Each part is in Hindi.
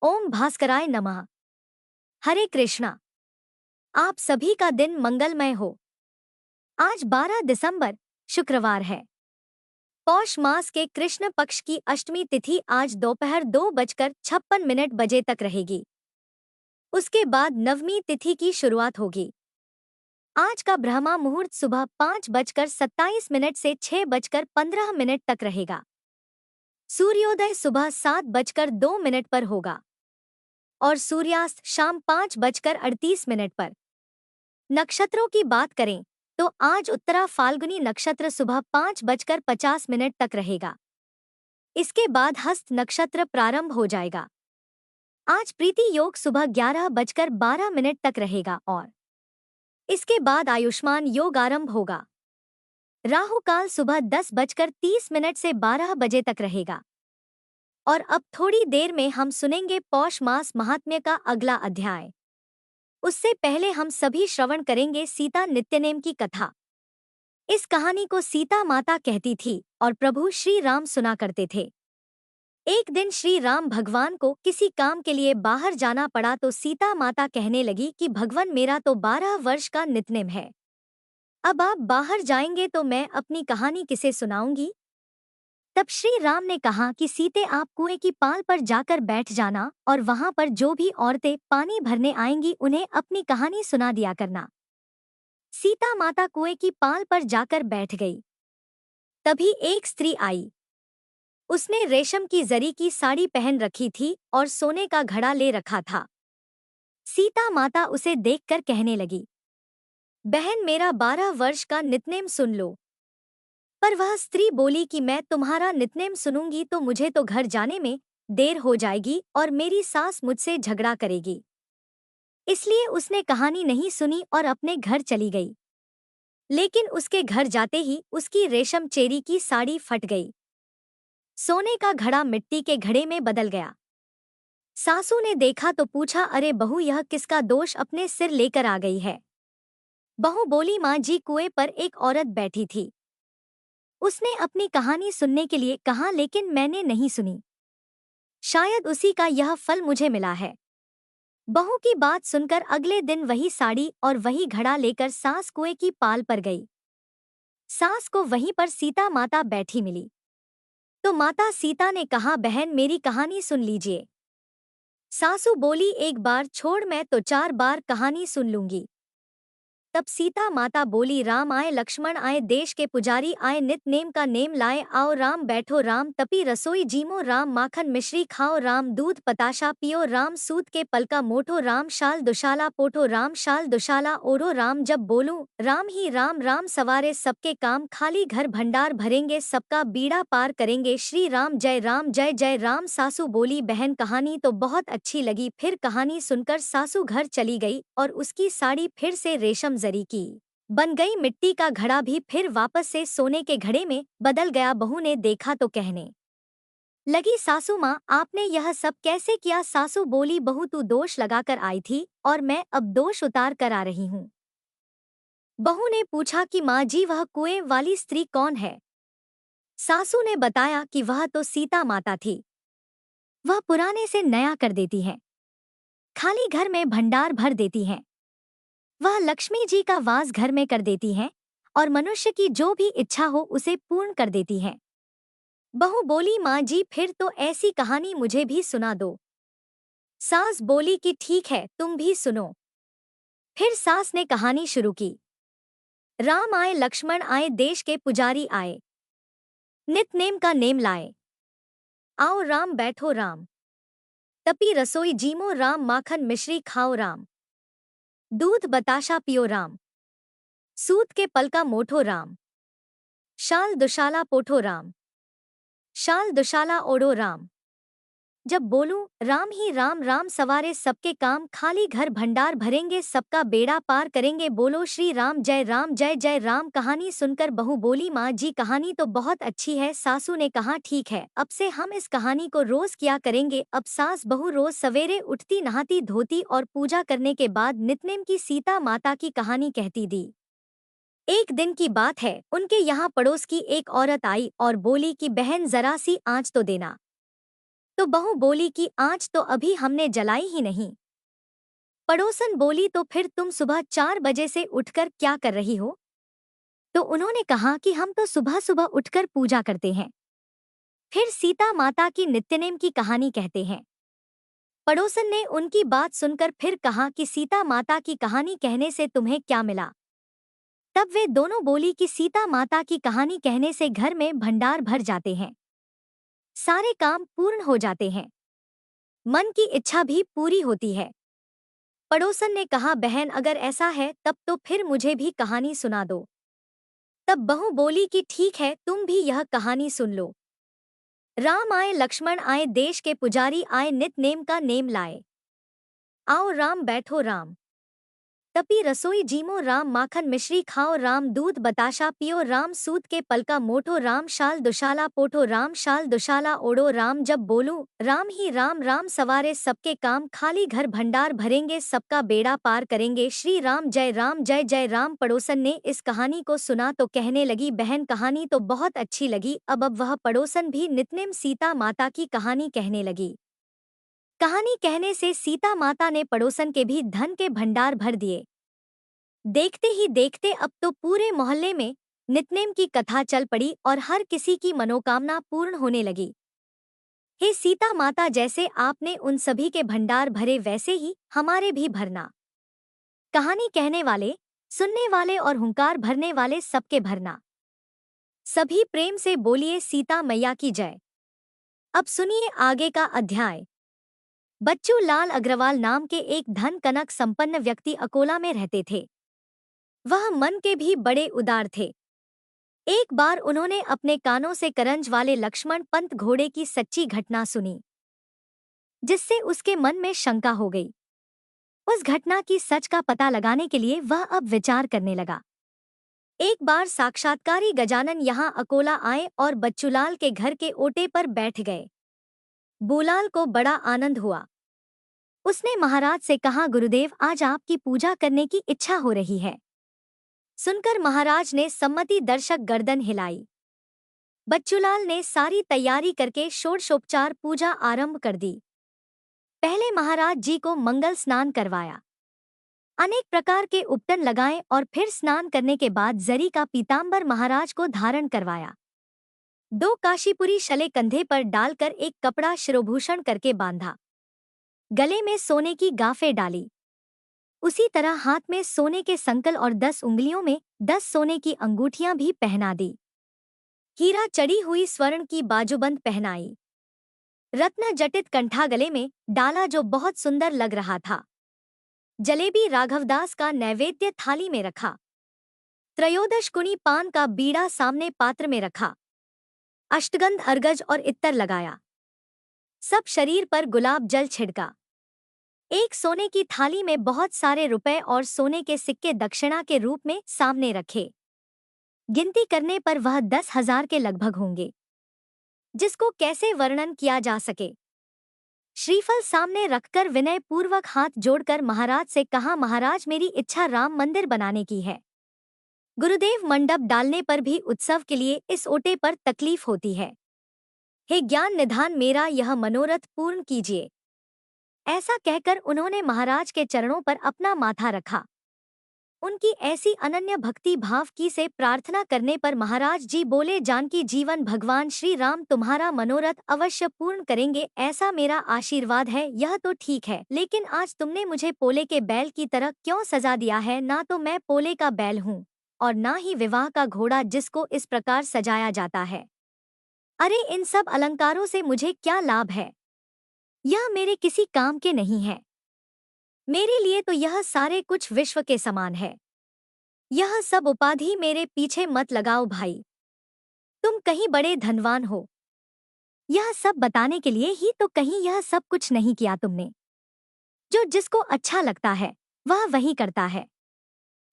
ओम भास्कराय नमः। हरे कृष्णा। आप सभी का दिन मंगलमय हो। आज 12 दिसंबर शुक्रवार है। पौष मास के कृष्ण पक्ष की अष्टमी तिथि आज दोपहर 2:56 बजे तक रहेगी। उसके बाद नवमी तिथि की शुरुआत होगी। आज का ब्रह्मा मुहूर्त सुबह 5:27 से 6:15 तक रहेगा। सूर्योदय सुबह 7:02 पर होगा और सूर्यास्त शाम 5:38 पर। नक्षत्रों की बात करें तो आज उत्तरा फाल्गुनी नक्षत्र सुबह 5:50 तक रहेगा। इसके बाद हस्त नक्षत्र प्रारंभ हो जाएगा। आज प्रीति योग सुबह 11:12 तक रहेगा और इसके बाद आयुष्मान योग आरंभ होगा। राहु काल सुबह 10:30 से 12 बजे तक रहेगा। और अब थोड़ी देर में हम सुनेंगे पौष मास महात्म्य का अगला अध्याय। उससे पहले हम सभी श्रवण करेंगे सीता नित्यनेम की कथा। इस कहानी को सीता माता कहती थी और प्रभु श्री राम सुना करते थे। एक दिन श्री राम भगवान को किसी काम के लिए बाहर जाना पड़ा तो सीता माता कहने लगी कि भगवान मेरा तो 12 वर्ष का नित्यनेम है। अब आप बाहर जाएंगे तो मैं अपनी कहानी किसे सुनाऊंगी। तब श्री राम ने कहा कि सीते आप कुएं की पाल पर जाकर बैठ जाना और वहां पर जो भी औरतें पानी भरने आएंगी उन्हें अपनी कहानी सुना दिया करना। सीता माता कुएं की पाल पर जाकर बैठ गई। तभी एक स्त्री आई। उसने रेशम की जरी की साड़ी पहन रखी थी और सोने का घड़ा ले रखा था। सीता माता उसे देखकर कहने लगी, बहन मेरा 12 वर्ष का नित्यनेम सुन लो। पर वह स्त्री बोली कि मैं तुम्हारा नित्यनेम सुनूंगी तो मुझे तो घर जाने में देर हो जाएगी और मेरी सास मुझसे झगड़ा करेगी। इसलिए उसने कहानी नहीं सुनी और अपने घर चली गई। लेकिन उसके घर जाते ही उसकी रेशम चेरी की साड़ी फट गई। सोने का घड़ा मिट्टी के घड़े में बदल गया। सासू ने देखा तो पूछा, अरे बहू यह किसका दोष अपने सिर लेकर आ गई है। बहू बोली, माँ जी कुएं पर एक औरत बैठी थी। उसने अपनी कहानी सुनने के लिए कहा लेकिन मैंने नहीं सुनी। शायद उसी का यह फल मुझे मिला है। बहू की बात सुनकर अगले दिन वही साड़ी और वही घड़ा लेकर सास कुएं की पाल पर गई। सास को वहीं पर सीता माता बैठी मिली। तो माता सीता ने कहा, बहन मेरी कहानी सुन लीजिए। सासू बोली, एक बार छोड़ मैं तो 4 बार कहानी सुन लूंगी। तब सीता माता बोली, राम आए लक्ष्मण आए देश के पुजारी आए नित नेम का नेम लाए आओ राम बैठो राम तपी रसोई जीमो राम माखन मिश्री खाओ राम दूध पताशा पियो राम सूत के पलका मोठो राम शाल दुशाला पोठो राम शाल दुशाला ओढ़ो राम जब बोलूं राम ही राम राम सवारे सबके काम खाली घर भंडार भरेंगे सबका बीड़ा पार करेंगे श्री राम जय जय राम। सासू बोली, बहन कहानी तो बहुत अच्छी लगी। फिर कहानी सुनकर सासू घर चली गई और उसकी साड़ी फिर से रेशम जरी की बन गई। मिट्टी का घड़ा भी फिर वापस से सोने के घड़े में बदल गया। बहू ने देखा तो कहने लगी, सासू माँ आपने यह सब कैसे किया। सासू बोली, बहू तू दोष लगाकर आई थी और मैं अब दोष उतार कर आ रही हूँ। बहू ने पूछा कि माँ जी वह कुएं वाली स्त्री कौन है। सासू ने बताया कि वह तो सीता माता थी। वह पुराने से नया कर देती है, खाली घर में भंडार भर देती हैं। वह लक्ष्मी जी का वास घर में कर देती हैं और मनुष्य की जो भी इच्छा हो उसे पूर्ण कर देती हैं। बहू बोली, माँ जी फिर तो ऐसी कहानी मुझे भी सुना दो। सास बोली कि ठीक है तुम भी सुनो। फिर सास ने कहानी शुरू की। राम आए लक्ष्मण आए देश के पुजारी आए नित नेम का नेम लाए आओ राम बैठो राम तपी रसोई जीमो राम माखन मिश्री खाओ राम दूध बताशा पियो राम सूत के पलका मोठो राम शाल दुशाला पोठो राम शाल दुशाला ओढ़ो राम जब बोलूं राम ही राम राम सवारे सबके काम खाली घर भंडार भरेंगे सबका बेड़ा पार करेंगे बोलो श्री राम जय जय राम। कहानी सुनकर बहू बोली, माँ जी कहानी तो बहुत अच्छी है। सासू ने कहा, ठीक है अब से हम इस कहानी को रोज किया करेंगे। अब सास बहू रोज सवेरे उठती नहाती धोती और पूजा करने के बाद नित्यनेम की सीता माता की कहानी कहती दी। एक दिन की बात है, उनके यहाँ पड़ोस की एक औरत आई और बोली कि बहन जरा सी आँच तो देना। तो बहू बोली कि आज तो अभी हमने जलाई ही नहीं। पड़ोसन बोली तो फिर तुम सुबह 4 बजे से उठकर क्या कर रही हो? तो उन्होंने कहा कि हम तो सुबह सुबह उठकर पूजा करते हैं। फिर सीता माता की नित्यनेम की कहानी कहते हैं। पड़ोसन ने उनकी बात सुनकर फिर कहा कि सीता माता की कहानी कहने से तुम्हें क्या मिला? तब वे दोनों बोली कि सीता माता की कहानी कहने से घर में भंडार भर जाते हैं, सारे काम पूर्ण हो जाते हैं, मन की इच्छा भी पूरी होती है। पड़ोसन ने कहा, बहन अगर ऐसा है तब तो फिर मुझे भी कहानी सुना दो। तब बहू बोली कि ठीक है, तुम भी यह कहानी सुन लो। राम आए, लक्ष्मण आए, देश के पुजारी आए, नित नेम का नेम लाए। आओ राम बैठो राम, तपी रसोई जीमो राम, माखन मिश्री खाओ राम, दूध बताशा पियो राम, सूत के पलका मोठो राम, शाल दुशाला पोठो राम, शाल दुशाला ओढ़ो राम, जब बोलूं राम ही राम, राम सवारे सबके काम, खाली घर भंडार भरेंगे, सबका बेड़ा पार करेंगे, श्री राम जय जय राम। पड़ोसन ने इस कहानी को सुना तो कहने लगी, बहन कहानी तो बहुत अच्छी लगी। अब वह पड़ोसन भी नित्नेम सीता माता की कहानी कहने लगी। कहानी कहने से सीता माता ने पड़ोसन के भी धन के भंडार भर दिए। देखते ही देखते अब तो पूरे मोहल्ले में नित्नेम की कथा चल पड़ी और हर किसी की मनोकामना पूर्ण होने लगी। हे सीता माता, जैसे आपने उन सभी के भंडार भरे वैसे ही हमारे भी भरना। कहानी कहने वाले, सुनने वाले और हुंकार भरने वाले सबके भरना। सभी प्रेम से बोलिए सीता मैया की जय। अब सुनिए आगे का अध्याय। बच्चू लाल अग्रवाल नाम के एक धन कनक संपन्न व्यक्ति अकोला में रहते थे। वह मन के भी बड़े उदार थे। एक बार उन्होंने अपने कानों से करंज वाले लक्ष्मण पंत घोड़े की सच्ची घटना सुनी, जिससे उसके मन में शंका हो गई। उस घटना की सच का पता लगाने के लिए वह अब विचार करने लगा। एक बार साक्षात्कारी गजानन यहाँ अकोला आए और बच्चूलाल के घर के ओटे पर बैठ गए। बूलाल को बड़ा आनंद हुआ। उसने महाराज से कहा, गुरुदेव आज आपकी पूजा करने की इच्छा हो रही है। सुनकर महाराज ने सम्मति दर्शक गर्दन हिलाई। बच्चूलाल ने सारी तैयारी करके षोडशोपचार पूजा आरंभ कर दी। पहले महाराज जी को मंगल स्नान करवाया, अनेक प्रकार के उपटन लगाए और फिर स्नान करने के बाद जरी का पीतांबर महाराज को धारण करवाया। 2 काशीपुरी शले कंधे पर डालकर एक कपड़ा शिरोभूषण करके बांधा। गले में सोने की गाफे डाली। उसी तरह हाथ में सोने के संकल और 10 उंगलियों में 10 सोने की अंगूठियां भी पहना दी। हीरा चढ़ी हुई स्वर्ण की बाजूबंद पहनाई। रत्न जटित कंठा गले में डाला जो बहुत सुंदर लग रहा था। जलेबी राघवदास का नैवेद्य थाली में रखा। त्रयोदश कुणी पान का बीड़ा सामने पात्र में रखा। अष्टगंध अर्गज और इत्तर लगाया। सब शरीर पर गुलाब जल छिड़का। एक सोने की थाली में बहुत सारे रुपए और सोने के सिक्के दक्षिणा के रूप में सामने रखे। गिनती करने पर वह 10,000 के लगभग होंगे, जिसको कैसे वर्णन किया जा सके। श्रीफल सामने रखकर विनय पूर्वक हाथ जोड़कर महाराज से कहा, महाराज मेरी इच्छा राम मंदिर बनाने की है। गुरुदेव मंडप डालने पर भी उत्सव के लिए इस ओटे पर तकलीफ होती है। हे ज्ञान निधान, मेरा यह मनोरथ पूर्ण कीजिए। ऐसा कहकर उन्होंने महाराज के चरणों पर अपना माथा रखा। उनकी ऐसी अनन्य भक्ति भाव की से प्रार्थना करने पर महाराज जी बोले, जानकी जीवन भगवान श्री राम तुम्हारा मनोरथ अवश्य पूर्ण करेंगे, ऐसा मेरा आशीर्वाद है। यह तो ठीक है, लेकिन आज तुमने मुझे पोले के बैल की तरह क्यों सजा दिया है? ना तो मैं पोले का बैल हूँ और ना ही विवाह का घोड़ा जिसको इस प्रकार सजाया जाता है। अरे इन सब अलंकारों से मुझे क्या लाभ है? यह मेरे किसी काम के नहीं है। मेरे लिए तो यह सारे कुछ विश्व के समान है। यह सब उपाधि मेरे पीछे मत लगाओ भाई, तुम कहीं बड़े धनवान हो। यह सब बताने के लिए ही तो कहीं यह सब कुछ नहीं किया तुमने। जो जिसको अच्छा लगता है वह वही करता है।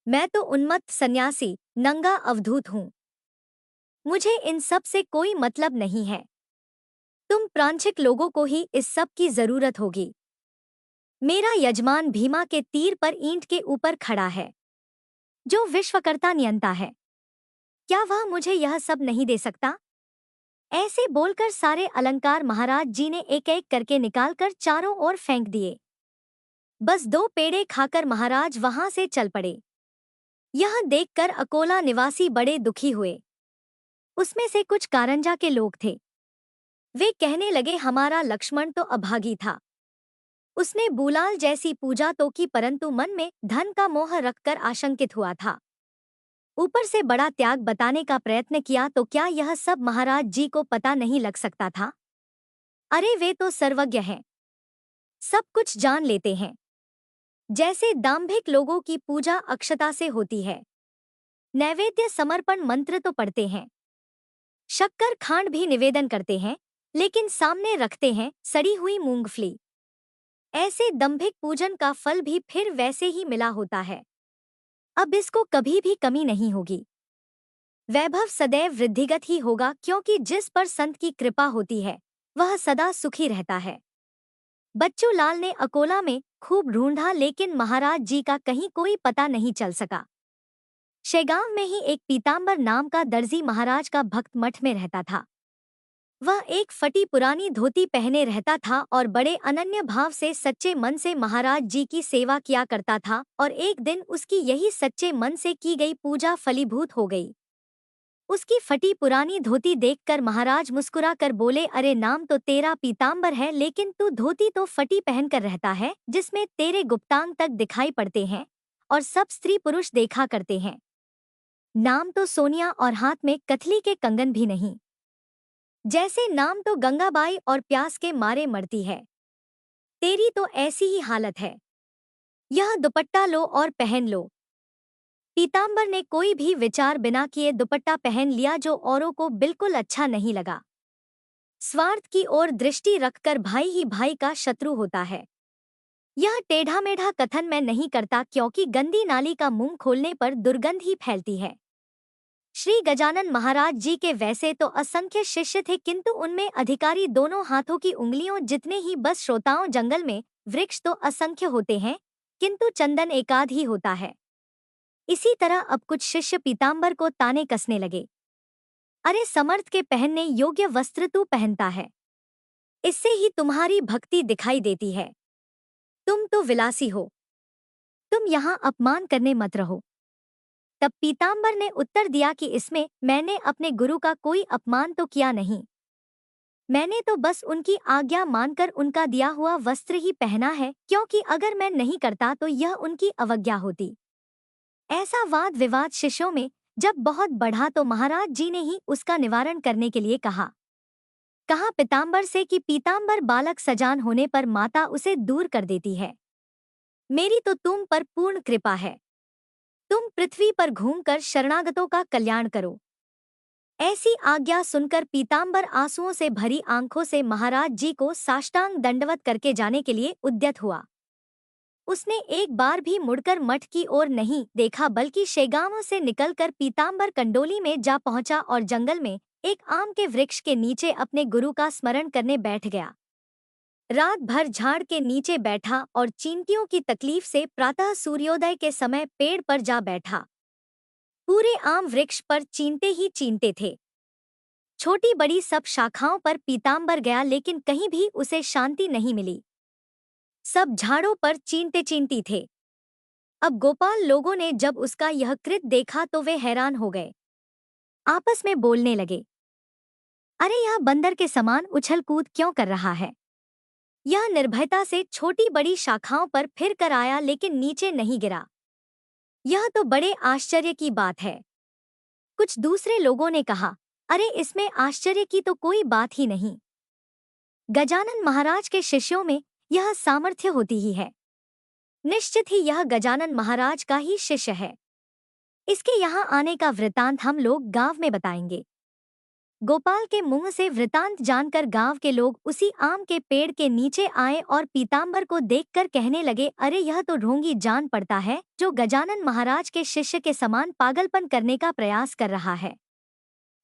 मैं तो उन्मत्त सन्यासी नंगा अवधूत हूँ। मुझे इन सब से कोई मतलब नहीं है। तुम प्रांछिक लोगों को ही इस सब की जरूरत होगी। मेरा यजमान भीमा के तीर पर ईंट के ऊपर खड़ा है, जो विश्वकर्ता नियंता है। क्या वह मुझे यह सब नहीं दे सकता? ऐसे बोलकर सारे अलंकार महाराज जी ने एक एक करके निकालकर चारों ओर फेंक दिए। बस 2 पेड़े खाकर महाराज वहां से चल पड़े। यह देखकर अकोला निवासी बड़े दुखी हुए। उसमें से कुछ कारंजा के लोग थे। वे कहने लगे, हमारा लक्ष्मण तो अभागी था। उसने बूलाल जैसी पूजा तो की, परंतु मन में धन का मोह रखकर आशंकित हुआ था। ऊपर से बड़ा त्याग बताने का प्रयत्न किया, तो क्या यह सब महाराज जी को पता नहीं लग सकता था? अरे वे तो सर्वज्ञ हैं, सब कुछ जान लेते हैं। जैसे दाम्भिक लोगों की पूजा अक्षता से होती है, नैवेद्य समर्पण मंत्र तो पढ़ते हैं, शक्कर खांड भी निवेदन करते हैं, लेकिन सामने रखते हैं सड़ी हुई मूंगफली। ऐसे दंभिक पूजन का फल भी फिर वैसे ही मिला होता है। अब इसको कभी भी कमी नहीं होगी। वैभव सदैव वृद्धिगत ही होगा, क्योंकि जिस पर संत की कृपा होती है वह सदा सुखी रहता है। बच्चू लाल ने अकोला में खूब ढूंढा, लेकिन महाराज जी का कहीं कोई पता नहीं चल सका। शेगांव में ही एक पीतांबर नाम का दर्जी महाराज का भक्त मठ में रहता था। वह एक फटी पुरानी धोती पहने रहता था और बड़े अनन्य भाव से सच्चे मन से महाराज जी की सेवा किया करता था। और एक दिन उसकी यही सच्चे मन से की गई पूजा फलीभूत हो गई। उसकी फटी पुरानी धोती देखकर महाराज मुस्कुरा कर बोले, अरे नाम तो तेरा पीतांबर है, लेकिन तू धोती तो फटी पहनकर रहता है, जिसमें तेरे गुप्तांग तक दिखाई पड़ते हैं और सब स्त्री पुरुष देखा करते हैं। नाम तो सोनिया और हाथ में कथली के कंगन भी नहीं। जैसे नाम तो गंगाबाई और प्यास के मारे मरती है, तेरी तो ऐसी ही हालत है। यह दुपट्टा लो और पहन लो। पीतांबर ने कोई भी विचार बिना किए दुपट्टा पहन लिया, जो औरों को बिल्कुल अच्छा नहीं लगा। स्वार्थ की ओर दृष्टि रखकर भाई ही भाई का शत्रु होता है। यह टेढ़ा मेढ़ा कथन मैं नहीं करता, क्योंकि गंदी नाली का मुंह खोलने पर दुर्गंध ही फैलती है। श्री गजानन महाराज जी के वैसे तो असंख्य शिष्य थे, किंतु उनमें अधिकारी दोनों हाथों की उंगलियों जितने ही। बस श्रोताओं, जंगल में वृक्ष तो असंख्य होते हैं, किंतु चंदन एकाध ही होता है। इसी तरह अब कुछ शिष्य पीतांबर को ताने कसने लगे। अरे समर्थ के पहनने योग्य वस्त्र तू पहनता है, इससे ही तुम्हारी भक्ति दिखाई देती है। तुम तो विलासी हो, तुम यहाँ अपमान करने मत रहो। तब पीतांबर ने उत्तर दिया कि इसमें मैंने अपने गुरु का कोई अपमान तो किया नहीं। मैंने तो बस उनकी आज्ञा मानकर उनका दिया हुआ वस्त्र ही पहना है, क्योंकि अगर मैं नहीं करता तो यह उनकी अवज्ञा होती। ऐसा वाद विवाद शिष्यों में जब बहुत बढ़ा, तो महाराज जी ने ही उसका निवारण करने के लिए कहा पीतांबर से कि पीतांबर बालक सजान होने पर माता उसे दूर कर देती है। मेरी तो तुम पर पूर्ण कृपा है। तुम पृथ्वी पर घूमकर शरणागतों का कल्याण करो। ऐसी आज्ञा सुनकर पीतांबर आंसुओं से भरी आंखों से महाराज जी को साष्टांग दंडवत करके जाने के लिए उद्यत हुआ। उसने एक बार भी मुड़कर मठ की ओर नहीं देखा, बल्कि शेगांव से निकलकर पीतांबर कंडोली में जा पहुंचा और जंगल में एक आम के वृक्ष के नीचे अपने गुरु का स्मरण करने बैठ गया। रात भर झाड़ के नीचे बैठा और चींटियों की तकलीफ से प्रातः सूर्योदय के समय पेड़ पर जा बैठा। पूरे आम वृक्ष पर चींटे ही चींटे थे। छोटी बड़ी सब शाखाओं पर पीतांबर गया, लेकिन कहीं भी उसे शांति नहीं मिली। सब झाड़ों पर चींटे चींटी थे। अब गोपाल लोगों ने जब उसका यह कृत देखा तो वे हैरान हो गए। आपस में बोलने लगे, अरे यह बंदर के समान उछल कूद क्यों कर रहा है? यह निर्भयता से छोटी बड़ी शाखाओं पर फिर कर आया, लेकिन नीचे नहीं गिरा। यह तो बड़े आश्चर्य की बात है। कुछ दूसरे लोगों ने कहा, अरे इसमें आश्चर्य की तो कोई बात ही नहीं। गजानन महाराज के शिष्यों में यह सामर्थ्य होती ही है। निश्चित ही यह गजानन महाराज का ही शिष्य है। इसके यहाँ आने का वृतांत हम लोग गांव में बताएंगे। गोपाल के मुंह से वृतांत जानकर गांव के लोग उसी आम के पेड़ के नीचे आए और पीतांबर को देखकर कहने लगे, अरे यह तो ढोंगी जान पड़ता है, जो गजानन महाराज के शिष्य के समान पागलपन करने का प्रयास कर रहा है।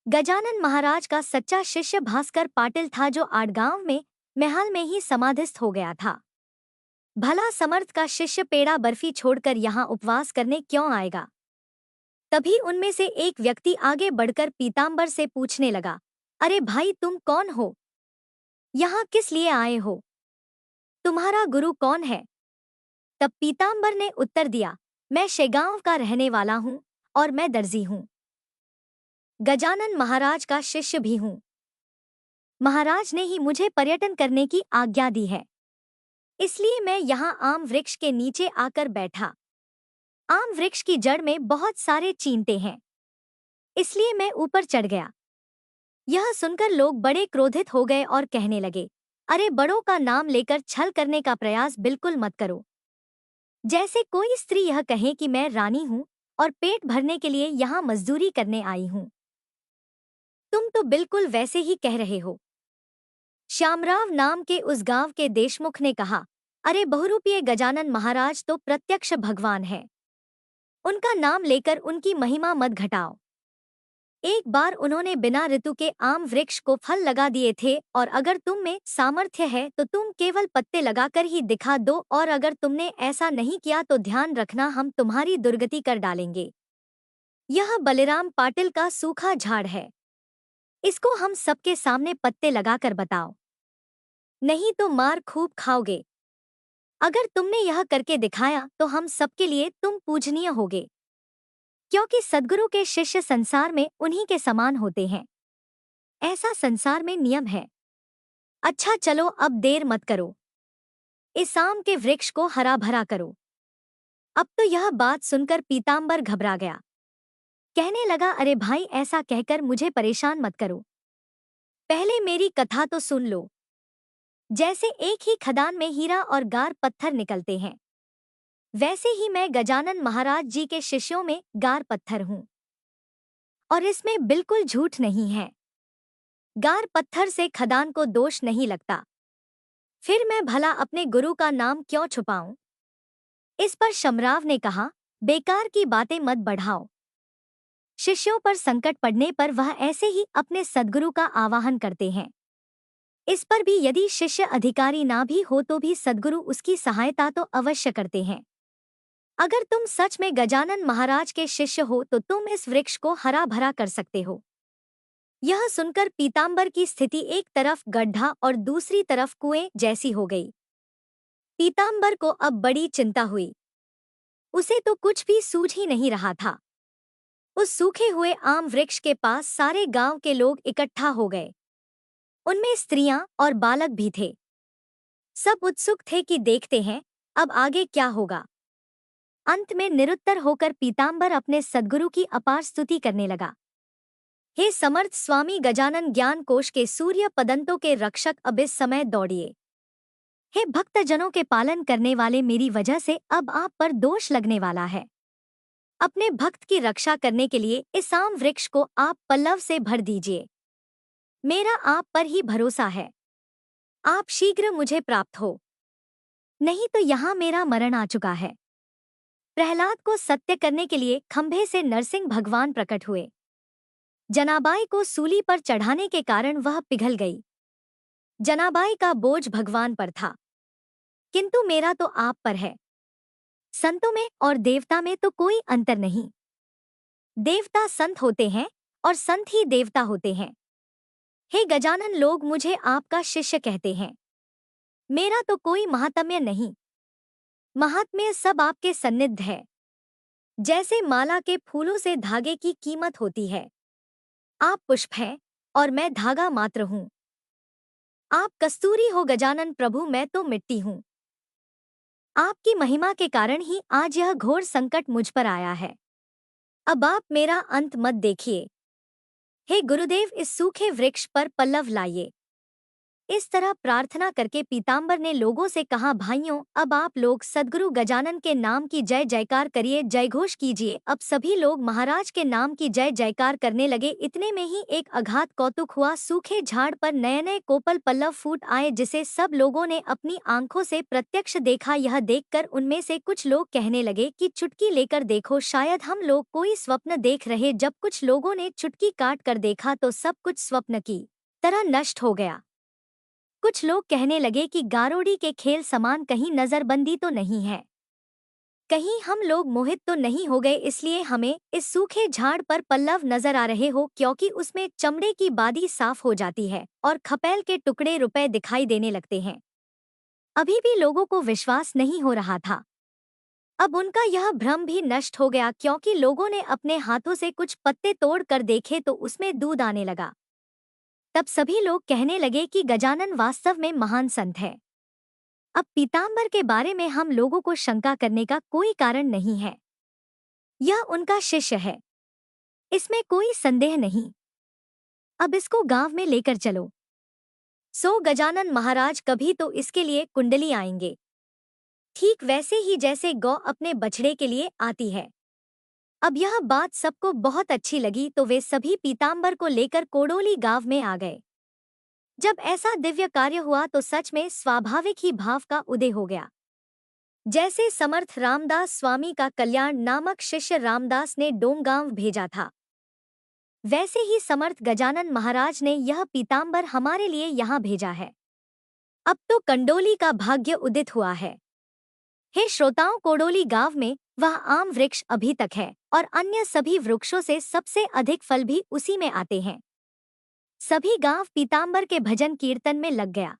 गजानन महाराज का सच्चा शिष्य भास्कर पाटिल था, जो आड़गांव में महल में ही समाधिस्थ हो गया था। भला समर्थ का शिष्य पेड़ा बर्फी छोड़कर यहाँ उपवास करने क्यों आएगा? तभी उनमें से एक व्यक्ति आगे बढ़कर पीतांबर से पूछने लगा, अरे भाई, तुम कौन हो? यहाँ किस लिए आए हो? तुम्हारा गुरु कौन है? तब पीताम्बर ने उत्तर दिया, मैं शेगांव का रहने वाला हूँ और मैं दर्जी हूँ। गजानन महाराज का शिष्य भी हूँ। महाराज ने ही मुझे पर्यटन करने की आज्ञा दी है, इसलिए मैं यहाँ आम वृक्ष के नीचे आकर बैठा। आम वृक्ष की जड़ में बहुत सारे चींटे हैं, इसलिए मैं ऊपर चढ़ गया। यह सुनकर लोग बड़े क्रोधित हो गए और कहने लगे, अरे बड़ों का नाम लेकर छल करने का प्रयास बिल्कुल मत करो। जैसे कोई स्त्री यह कहे कि मैं रानी हूँ और पेट भरने के लिए यहाँ मजदूरी करने आई हूँ। तुम तो बिल्कुल वैसे ही कह रहे हो। श्यामराव नाम के उस गांव के देशमुख ने कहा, अरे बहुरूपीय गजानन महाराज तो प्रत्यक्ष भगवान है। उनका नाम लेकर उनकी महिमा मत घटाओ। एक बार उन्होंने बिना ऋतु के आम वृक्ष को फल लगा दिए थे, और अगर तुम में सामर्थ्य है तो तुम केवल पत्ते लगाकर ही दिखा दो, और अगर तुमने ऐसा नहीं किया तो ध्यान रखना, हम तुम्हारी दुर्गति कर डालेंगे। यह बलिराम पाटिल का सूखा झाड़ है। इसको हम सबके सामने पत्ते लगाकर बताओ, नहीं तो मार खूब खाओगे। अगर तुमने यह करके दिखाया तो हम सबके लिए तुम पूजनीय होगे, क्योंकि सद्गुरु के शिष्य संसार में उन्हीं के समान होते हैं। ऐसा संसार में नियम है। अच्छा चलो, अब देर मत करो, इस आम के वृक्ष को हरा भरा करो। अब तो यह बात सुनकर पीताम्बर घबरा गया। कहने लगा, अरे भाई, ऐसा कहकर मुझे परेशान मत करो। पहले मेरी कथा तो सुन लो। जैसे एक ही खदान में हीरा और गार पत्थर निकलते हैं, वैसे ही मैं गजानन महाराज जी के शिष्यों में गार पत्थर हूँ, और इसमें बिल्कुल झूठ नहीं है। गार पत्थर से खदान को दोष नहीं लगता, फिर मैं भला अपने गुरु का नाम क्यों छुपाऊं? इस पर शमराव ने कहा, बेकार की बातें मत बढ़ाओ। शिष्यों पर संकट पड़ने पर वह ऐसे ही अपने सद्गुरु का आवाहन करते हैं। इस पर भी यदि शिष्य अधिकारी ना भी हो तो भी सद्गुरु उसकी सहायता तो अवश्य करते हैं। अगर तुम सच में गजानन महाराज के शिष्य हो तो तुम इस वृक्ष को हरा भरा कर सकते हो। यह सुनकर पीताम्बर की स्थिति एक तरफ गड्ढा और दूसरी तरफ कुएं जैसी हो गई। पीताम्बर को अब बड़ी चिंता हुई। उसे तो कुछ भी सूझ ही नहीं रहा था। उस सूखे हुए आम वृक्ष के पास सारे गांव के लोग इकट्ठा हो गए। उनमें स्त्रियां और बालक भी थे। सब उत्सुक थे कि देखते हैं अब आगे क्या होगा। अंत में निरुत्तर होकर पीताम्बर अपने सद्गुरु की अपार स्तुति करने लगा। हे समर्थ स्वामी गजानन, ज्ञान कोश के सूर्य पदंतों के रक्षक, अब इस समय दौड़िए। हे भक्तजनों के पालन करने वाले, मेरी वजह से अब आप पर दोष लगने वाला है। अपने भक्त की रक्षा करने के लिए इस आम वृक्ष को आप पल्लव से भर दीजिए। मेरा आप पर ही भरोसा है। आप शीघ्र मुझे प्राप्त हो, नहीं तो यहाँ मेरा मरण आ चुका है। प्रहलाद को सत्य करने के लिए खंभे से नरसिंह भगवान प्रकट हुए। जनाबाई को सूली पर चढ़ाने के कारण वह पिघल गई। जनाबाई का बोझ भगवान पर था, किंतु मेरा तो आप पर है। संतों में और देवता में तो कोई अंतर नहीं। देवता संत होते हैं और संत ही देवता होते हैं। हे गजानन, लोग मुझे आपका शिष्य कहते हैं। मेरा तो कोई महात्म्य नहीं। महात्म्य सब आपके सन्निध है। जैसे माला के फूलों से धागे की कीमत होती है। आप पुष्प हैं और मैं धागा मात्र हूँ। आप कस्तूरी हो गजानन प्रभु, मैं तो मिट्टी हूँ। आपकी महिमा के कारण ही आज यह घोर संकट मुझ पर आया है। अब आप मेरा अंत मत देखिए। हे गुरुदेव, इस सूखे वृक्ष पर पल्लव लाइए। इस तरह प्रार्थना करके पीताम्बर ने लोगों से कहा, भाइयों, अब आप लोग सद्गुरु गजानन के नाम की जय जयकार करिए, जयघोष कीजिए। अब सभी लोग महाराज के नाम की जय जयकार करने लगे। इतने में ही एक अघात कौतुक हुआ। सूखे झाड़ पर नए नए कोपल पल्लव फूट आए, जिसे सब लोगों ने अपनी आंखों से प्रत्यक्ष देखा। यह देखकर उनमें से कुछ लोग कहने लगे कि चुटकी लेकर देखो, शायद हम लोग कोई स्वप्न देख रहे। जब कुछ लोगों ने चुटकी काट कर देखा तो सब कुछ स्वप्न की तरह नष्ट हो गया। कुछ लोग कहने लगे कि गारोडी के खेल समान कहीं नजरबंदी तो नहीं है। कहीं हम लोग मोहित तो नहीं हो गए इसलिए हमें इस सूखे झाड़ पर पल्लव नजर आ रहे हो, क्योंकि उसमें चमड़े की बादी साफ हो जाती है और खपेल के टुकड़े रुपए दिखाई देने लगते हैं। अभी भी लोगों को विश्वास नहीं हो रहा था। अब उनका यह भ्रम भी नष्ट हो गया, क्योंकि लोगों ने अपने हाथों से कुछ पत्ते तोड़ कर देखे तो उसमें दूध आने लगा। तब सभी लोग कहने लगे कि गजानन वास्तव में महान संत है। अब पीताम्बर के बारे में हम लोगों को शंका करने का कोई कारण नहीं है। यह उनका शिष्य है, इसमें कोई संदेह नहीं। अब इसको गांव में लेकर चलो। सो गजानन महाराज कभी तो इसके लिए कुंडली आएंगे, ठीक वैसे ही जैसे गौ अपने बछड़े के लिए आती है। अब यह बात सबको बहुत अच्छी लगी तो वे सभी पीताम्बर को लेकर कोडोली गांव में आ गए। जब ऐसा दिव्य कार्य हुआ तो सच में स्वाभाविक ही भाव का उदय हो गया। जैसे समर्थ रामदास स्वामी का कल्याण नामक शिष्य रामदास ने डोमगांव भेजा था, वैसे ही समर्थ गजानन महाराज ने यह पीताम्बर हमारे लिए यहाँ भेजा है। अब तो कंडोली का भाग्य उदित हुआ है। हे श्रोताओं, कोडोली गांव में वह आम वृक्ष अभी तक है और अन्य सभी वृक्षों से सबसे अधिक फल भी उसी में आते हैं। सभी गांव पीताम्बर के भजन कीर्तन में लग गया,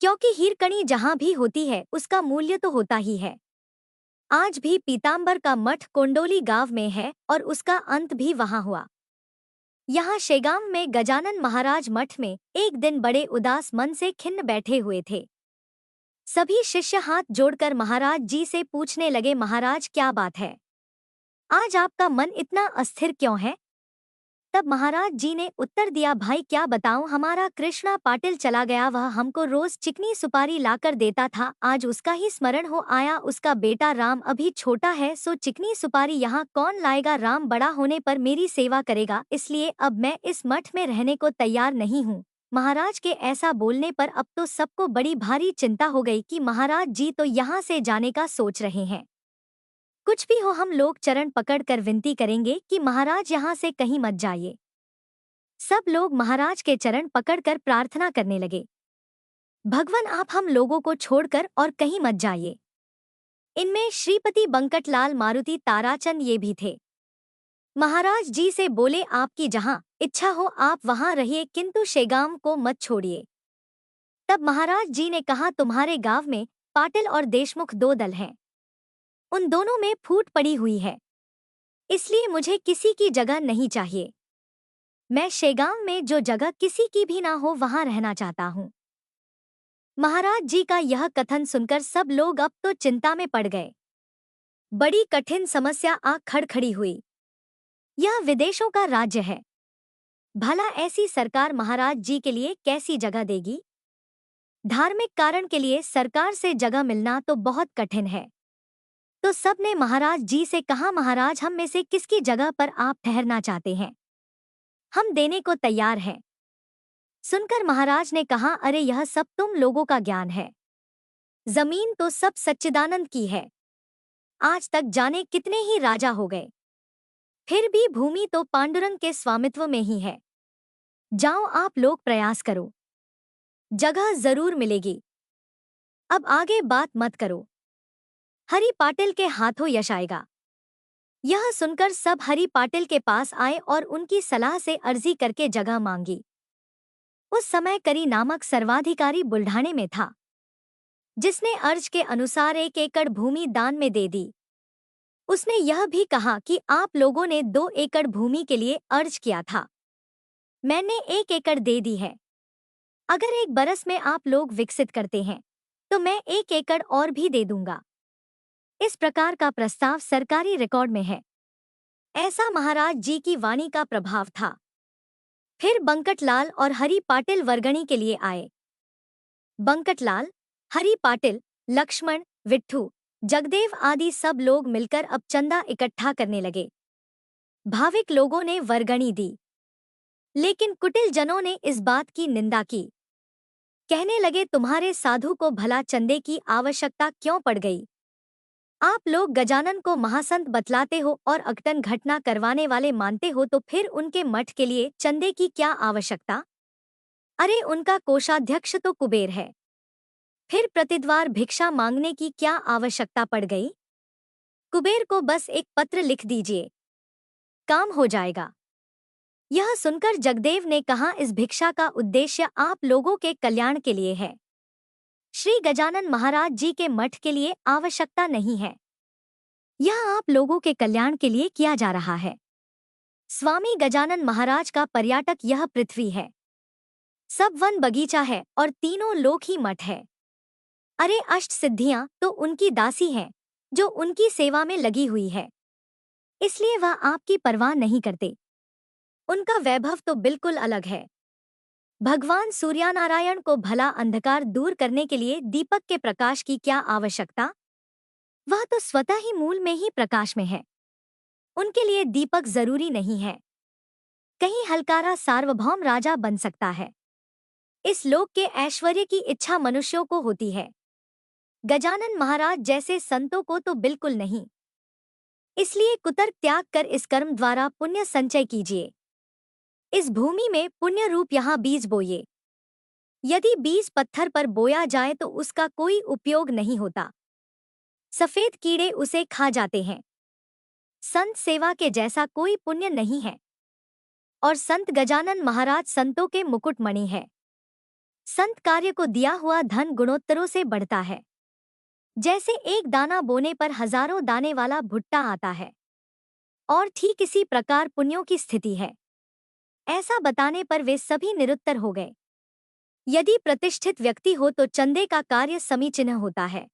क्योंकि हीरकणी जहां भी होती है उसका मूल्य तो होता ही है। आज भी पीताम्बर का मठ कोंडोली गांव में है और उसका अंत भी वहां हुआ। यहाँ शेगांव में गजानन महाराज मठ में एक दिन बड़े उदास मन से खिन्न बैठे हुए थे। सभी शिष्य हाथ जोड़कर महाराज जी से पूछने लगे, महाराज क्या बात है, आज आपका मन इतना अस्थिर क्यों है? तब महाराज जी ने उत्तर दिया, भाई क्या बताऊं, हमारा कृष्णा पाटिल चला गया। वह हमको रोज चिकनी सुपारी लाकर देता था, आज उसका ही स्मरण हो आया। उसका बेटा राम अभी छोटा है, सो चिकनी सुपारी यहाँ कौन लाएगा? राम बड़ा होने पर मेरी सेवा करेगा, इसलिए अब मैं इस मठ में रहने को तैयार नहीं हूँ। महाराज के ऐसा बोलने पर अब तो सबको बड़ी भारी चिंता हो गई कि महाराज जी तो यहाँ से जाने का सोच रहे हैं। कुछ भी हो, हम लोग चरण पकड़कर विनती करेंगे कि महाराज यहाँ से कहीं मत जाइए। सब लोग महाराज के चरण पकड़कर प्रार्थना करने लगे, भगवान आप हम लोगों को छोड़कर और कहीं मत जाइए। इनमें श्रीपति बंकटलाल मारुति ताराचंद ये भी थे। महाराज जी से बोले, आपकी जहाँ इच्छा हो आप वहाँ रहिए, किंतु शेगांव को मत छोड़िए। तब महाराज जी ने कहा, तुम्हारे गांव में पाटिल और देशमुख दो दल हैं, उन दोनों में फूट पड़ी हुई है, इसलिए मुझे किसी की जगह नहीं चाहिए। मैं शेगांव में जो जगह किसी की भी ना हो वहां रहना चाहता हूं। महाराज जी का यह कथन सुनकर सब लोग अब तो चिंता में पड़ गए। बड़ी कठिन समस्या आ खड़ी हुई। यह विदेशों का राज्य है, भला ऐसी सरकार महाराज जी के लिए कैसी जगह देगी? धार्मिक कारण के लिए सरकार से जगह मिलना तो बहुत कठिन है। तो सबने महाराज जी से कहा, महाराज हम में से किसकी जगह पर आप ठहरना चाहते हैं, हम देने को तैयार हैं। सुनकर महाराज ने कहा, अरे यह सब तुम लोगों का ज्ञान है, जमीन तो सब सच्चिदानंद की है। आज तक जाने कितने ही राजा हो गए, फिर भी भूमि तो पांडुरंग के स्वामित्व में ही है। जाओ आप लोग प्रयास करो, जगह जरूर मिलेगी। अब आगे बात मत करो, हरि पाटिल के हाथों यश आएगा। यह सुनकर सब हरि पाटिल के पास आए और उनकी सलाह से अर्जी करके जगह मांगी। उस समय करी नामक सर्वाधिकारी बुल्ढाणे में था, जिसने अर्ज के अनुसार 1 एकड़ भूमि दान में दे दी। उसने यह भी कहा कि आप लोगों ने 2 एकड़ भूमि के लिए अर्ज किया था, मैंने 1 एकड़ दे दी है। अगर 1 बरस में आप लोग विकसित करते हैं तो मैं 1 एकड़ और भी दे दूंगा। इस प्रकार का प्रस्ताव सरकारी रिकॉर्ड में है। ऐसा महाराज जी की वाणी का प्रभाव था। फिर बंकटलाल और हरि पाटिल वर्गणी के लिए आए। बंकटलाल, हरि पाटिल, लक्ष्मण, विट्ठू, जगदेव आदि सब लोग मिलकर अब चंदा इकट्ठा करने लगे। भाविक लोगों ने वर्गणी दी, लेकिन कुटिल जनों ने इस बात की निंदा की। कहने लगे, तुम्हारे साधु को भला चंदे की आवश्यकता क्यों पड़ गई? आप लोग गजानन को महासंत बतलाते हो और अघटन घटना करवाने वाले मानते हो, तो फिर उनके मठ के लिए चंदे की क्या आवश्यकता? अरे उनका कोषाध्यक्ष तो कुबेर है, फिर प्रतिद्वार भिक्षा मांगने की क्या आवश्यकता पड़ गई? कुबेर को बस एक पत्र लिख दीजिए, काम हो जाएगा। यह सुनकर जगदेव ने कहा, इस भिक्षा का उद्देश्य आप लोगों के कल्याण के लिए है। श्री गजानन महाराज जी के मठ के लिए आवश्यकता नहीं है। यह आप लोगों के कल्याण के लिए किया जा रहा है। स्वामी गजानन महाराज का पर्यटक यह पृथ्वी है। सब वन बगीचा है और तीनों लोक ही मठ है। अरे अष्ट सिद्धियां तो उनकी दासी हैं, जो उनकी सेवा में लगी हुई है। इसलिए वह आपकी परवाह नहीं करते। उनका वैभव तो बिल्कुल अलग है। भगवान सूर्यनारायण को भला अंधकार दूर करने के लिए दीपक के प्रकाश की क्या आवश्यकता? वह तो स्वतः ही मूल में ही प्रकाश में है। उनके लिए दीपक जरूरी नहीं है। कहीं हलकारा सार्वभौम राजा बन सकता है। इस लोक के ऐश्वर्य की इच्छा मनुष्यों को होती है, गजानन महाराज जैसे संतों को तो बिल्कुल नहीं। इसलिए कुतर्क त्याग कर इस कर्म द्वारा पुण्य संचय कीजिए। इस भूमि में पुण्य रूप यहाँ बीज बोइए। यदि बीज पत्थर पर बोया जाए तो उसका कोई उपयोग नहीं होता। सफेद कीड़े उसे खा जाते हैं। संत सेवा के जैसा कोई पुण्य नहीं है। और संत गजानन महाराज संतों के मुकुटमणि है। संत कार्य को दिया हुआ धन गुणोत्तरों से बढ़ता है। जैसे एक दाना बोने पर हजारों दाने वाला भुट्टा आता है, और ठीक इसी प्रकार पुण्यों की स्थिति है। ऐसा बताने पर वे सभी निरुत्तर हो गए। यदि प्रतिष्ठित व्यक्ति हो तो चंदे का कार्य समीचीन होता है।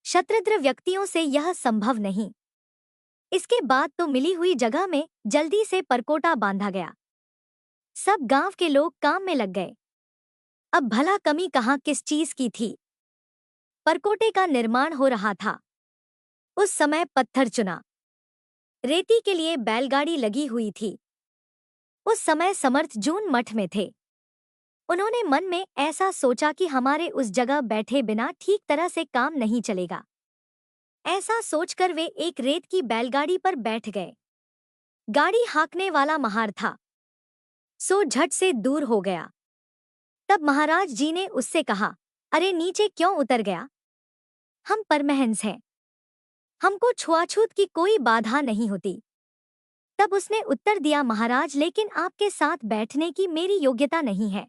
क्षत्रद्र व्यक्तियों से यह संभव नहीं। इसके बाद तो मिली हुई जगह में जल्दी से परकोटा बांधा गया। सब गांव के लोग काम में लग गए। अब भला कमी कहाँ किस चीज की थी? परकोटे का निर्माण हो रहा था। उस समय पत्थर चुना, रेती के लिए बैलगाड़ी लगी हुई थी। उस समय समर्थ जून मठ में थे। उन्होंने मन में ऐसा सोचा कि हमारे उस जगह बैठे बिना ठीक तरह से काम नहीं चलेगा। ऐसा सोचकर वे एक रेत की बैलगाड़ी पर बैठ गए। गाड़ी हाँकने वाला महार था, सो झट से दूर हो गया। तब महाराज जी ने उससे कहा, अरे नीचे क्यों उतर गया? हम परमहंस हैं, हमको छुआछूत की कोई बाधा नहीं होती। तब उसने उत्तर दिया, महाराज लेकिन आपके साथ बैठने की मेरी योग्यता नहीं है।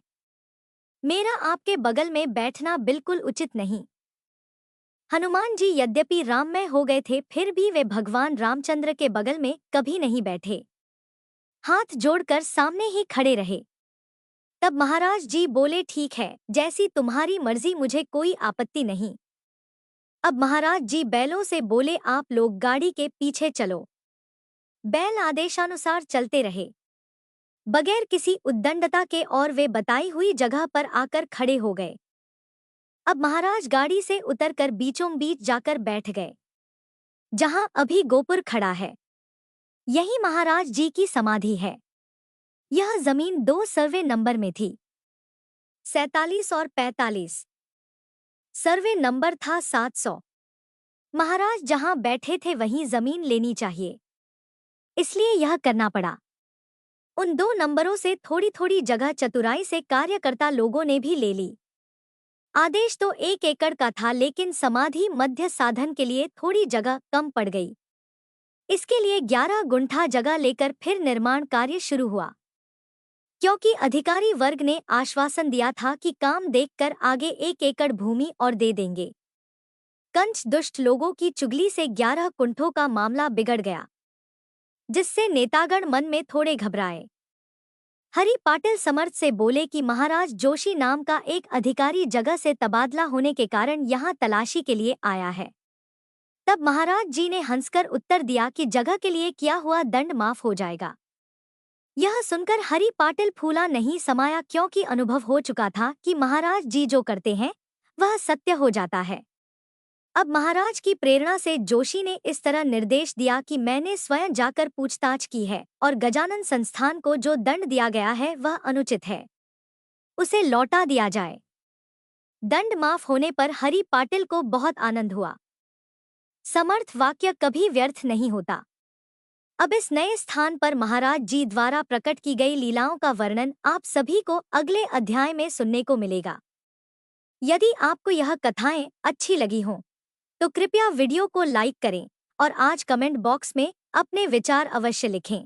मेरा आपके बगल में बैठना बिल्कुल उचित नहीं। हनुमान जी यद्यपि राममय हो गए थे, फिर भी वे भगवान रामचंद्र के बगल में कभी नहीं बैठे। हाथ जोड़कर सामने ही खड़े रहे। तब महाराज जी बोले, ठीक है, जैसी तुम्हारी मर्जी, मुझे कोई आपत्ति नहीं। अब महाराज जी बैलों से बोले, आप लोग गाड़ी के पीछे चलो। बैल आदेशानुसार चलते रहे, बगैर किसी उद्दंडता के, और वे बताई हुई जगह पर आकर खड़े हो गए। अब महाराज गाड़ी से उतरकर बीचों बीच जाकर बैठ गए, जहां अभी गोपुर खड़ा है। यही महाराज जी की समाधि है। यह जमीन 2 सर्वे नंबर में थी, 47 और 45। सर्वे नंबर था 700। महाराज जहां बैठे थे वहीं जमीन लेनी चाहिए, इसलिए यह करना पड़ा। उन 2 नंबरों से थोड़ी थोड़ी जगह चतुराई से कार्यकर्ता लोगों ने भी ले ली। आदेश तो 1 एकड़ का था, लेकिन समाधि मध्य साधन के लिए थोड़ी जगह कम पड़ गई। इसके लिए 11 गुंठा जगह लेकर फिर निर्माण कार्य शुरू हुआ, क्योंकि अधिकारी वर्ग ने आश्वासन दिया था कि काम देखकर आगे 1 एकड़ भूमि और दे देंगे। कंच दुष्ट लोगों की चुगली से 11 कुंठों का मामला बिगड़ गया, जिससे नेतागण मन में थोड़े घबराए। हरि पाटिल समर्थ से बोले कि महाराज जोशी नाम का एक अधिकारी जगह से तबादला होने के कारण यहाँ तलाशी के लिए आया है। तब महाराज जी ने हंसकर उत्तर दिया कि जगह के लिए किया हुआ दंड माफ हो जाएगा। यह सुनकर हरि पाटिल फूला नहीं समाया, क्योंकि अनुभव हो चुका था कि महाराज जी जो करते हैं वह सत्य हो जाता है। अब महाराज की प्रेरणा से जोशी ने इस तरह निर्देश दिया कि मैंने स्वयं जाकर पूछताछ की है, और गजानन संस्थान को जो दंड दिया गया है वह अनुचित है, उसे लौटा दिया जाए। दंड माफ होने पर हरि पाटिल को बहुत आनंद हुआ। समर्थ वाक्य कभी व्यर्थ नहीं होता। अब इस नए स्थान पर महाराज जी द्वारा प्रकट की गई लीलाओं का वर्णन आप सभी को अगले अध्याय में सुनने को मिलेगा। यदि आपको यह कथाएं अच्छी लगी हों तो कृपया वीडियो को लाइक करें और आज कमेंट बॉक्स में अपने विचार अवश्य लिखें।